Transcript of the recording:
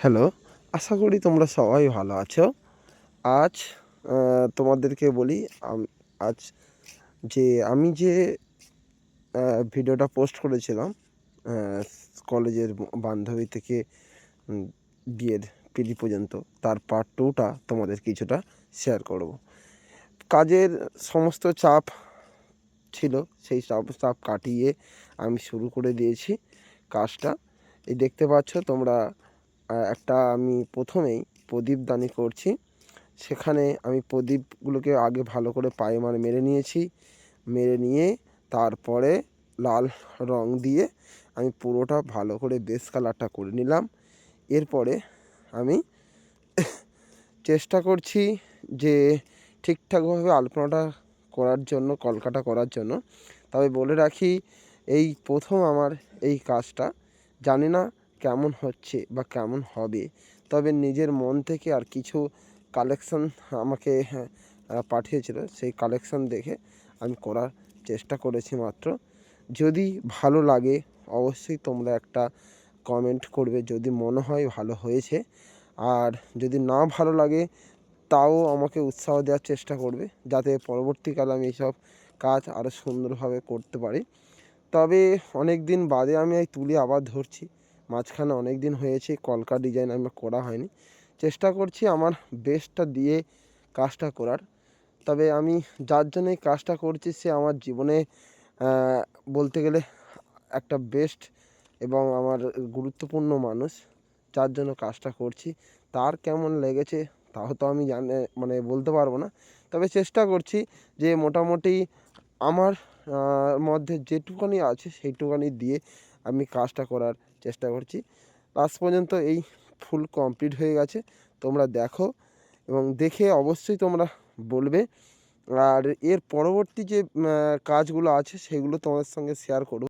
Hello, আশা করি তোমরা সবাই ভালো আছো। আজ তোমাদেরকে বলি আম আজ আমি যে ভিডিওটা পোস্ট করেছিলাম আ কলেজের বান্ধবী থেকে উম বিয়ের পিঁড়ি পর্যন্ত, তার পার্ট 2 টা তোমাদের কিছুটা শেয়ার করব। কাজের সমস্ত চাপ ছিল, সেই চাপ কাটিয়ে আমি শুরু করে দিয়েছি কাজটা। এই দেখতে পাচ্ছ তোমরা, একটা আমি প্রথমেই প্রদীপদানি করছি। সেখানে আমি প্রদীপগুলোকে আগে ভালো করে প্রাইমার মেরে নিয়েছি। মেরে নিয়ে তারপরে লাল রং দিয়ে আমি পুরোটা ভালো করে বেস কালারটা করে নিলাম। এরপরে আমি চেষ্টা করছি যে ঠিকঠাকভাবে আলপনাটা করার জন্য, কলকাটা করার জন্য। তবে বলে রাখি, এই প্রথম আমার এই কাজটা, জানি না কেমন হচ্ছে বা কেমন হবে। তবে নিজের মন থেকে আর কিছু কালেকশন আমাকে পাঠিয়েছিল, সেই কালেকশন দেখে আমি করার চেষ্টা করেছি মাত্র। যদি ভালো লাগে অবশ্যই তোমরা একটা কমেন্ট করবে যদি মনে হয় ভালো হয়েছে। আর যদি না ভালো লাগে তাও আমাকে উৎসাহ দেওয়ার চেষ্টা করবে, যাতে পরবর্তীকালে আমি এইসব কাজ আরও সুন্দরভাবে করতে পারি। তবে অনেক দিন বাদে আমি এই তুলি আবার ধরছি। মাঝখানে অনেক দিন হয়েছে কলকা ডিজাইন আমার করা হয়নি। চেষ্টা করছি আমার বেস্টটা দিয়ে কাজটা করার। তবে আমি যার জন্য এই কাজটা করছি সে আমার জীবনে বলতে গেলে একটা বেস্ট এবং আমার গুরুত্বপূর্ণ মানুষ, যার জন্য কাজটা করছি। তার কেমন লেগেছে তাও তো আমি বলতে পারবো না। তবে চেষ্টা করছি যে মোটামুটি আমার মধ্যে যেটুখানি আছে সেইটুখানি দিয়ে আমি কাজটা করার চেষ্টা করছি। লাস্ট পর্যন্ত এই ফুল কমপ্লিট হয়ে গেছে। তোমরা দেখো এবং দেখে অবশ্যই তোমরা বলবে। আর এর পরবর্তী যে কাজগুলো আছে সেগুলো তোমাদের সঙ্গে শেয়ার করব।